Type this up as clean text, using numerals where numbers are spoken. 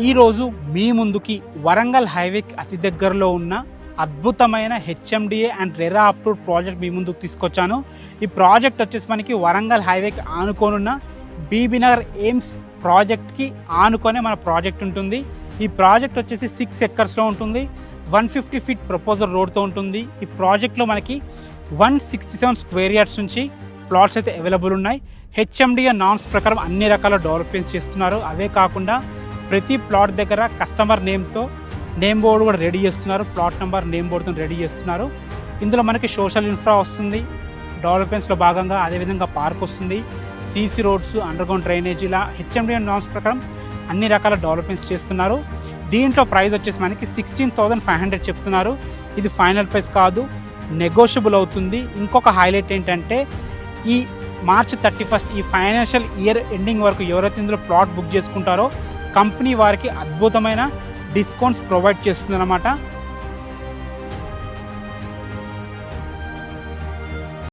ఈరోజు మీ ముందుకి వరంగల్ హైవేకి అతి దగ్గరలో ఉన్న అద్భుతమైన HMDA and RERA approved project మీ ముందుకు తీసుకొచ్చాను. ఈ ప్రాజెక్ట్ వచ్చేసి మనకి వరంగల్ హైవేకి ఆనుకోనున్న బీబీనగర్ ఎయిమ్స్ ప్రాజెక్ట్కి ఆనుకొనే మన ప్రాజెక్ట్ ఉంటుంది. ఈ ప్రాజెక్ట్ వచ్చేసి 6 ఎకర్స్లో ఉంటుంది. 150 ఫీట్ ప్రపోజల్ రోడ్తో ఉంటుంది. ఈ ప్రాజెక్ట్లో మనకి 167 స్క్వేర్ యార్డ్స్ నుంచి ప్లాట్స్ అయితే అవైలబుల్ ఉన్నాయి. హెచ్ఎండిఏ నామ్స్ ప్రకారం అన్ని రకాల డెవలప్మెంట్స్ చేస్తున్నారు. అవే కాకుండా ప్రతి ప్లాట్ దగ్గర కస్టమర్ నేమ్తో నేమ్ బోర్డు కూడా రెడీ చేస్తున్నారు. ప్లాట్ నెంబర్ నేమ్ బోర్డుతో రెడీ చేస్తున్నారు. ఇందులో మనకి సోషల్ ఇన్ఫ్రా వస్తుంది డెవలప్మెంట్స్లో భాగంగా. అదేవిధంగా పార్క్ వస్తుంది, సీసీ రోడ్స్, అండర్గ్రౌండ్ డ్రైనేజ్, ఇలా హెచ్ఎండిఏ నామ్స్ ప్రకారం అన్ని రకాల డెవలప్మెంట్స్ చేస్తున్నారు. దీంట్లో ప్రైస్ వచ్చేసి మనకి 16,500 చెప్తున్నారు. ఇది ఫైనల్ ప్రైస్ కాదు, నెగోషియబుల్ అవుతుంది. ఇంకొక హైలైట్ ఏంటంటే ఈ మార్చ్ 31 ఈ ఫైనాన్షియల్ ఇయర్ ఎండింగ్ వరకు ఎవరైతే ఇందులో ప్లాట్ బుక్ చేసుకుంటారో కంపెనీ వారికి అద్భుతమైన డిస్కౌంట్స్ ప్రొవైడ్ చేస్తుందన్నమాట.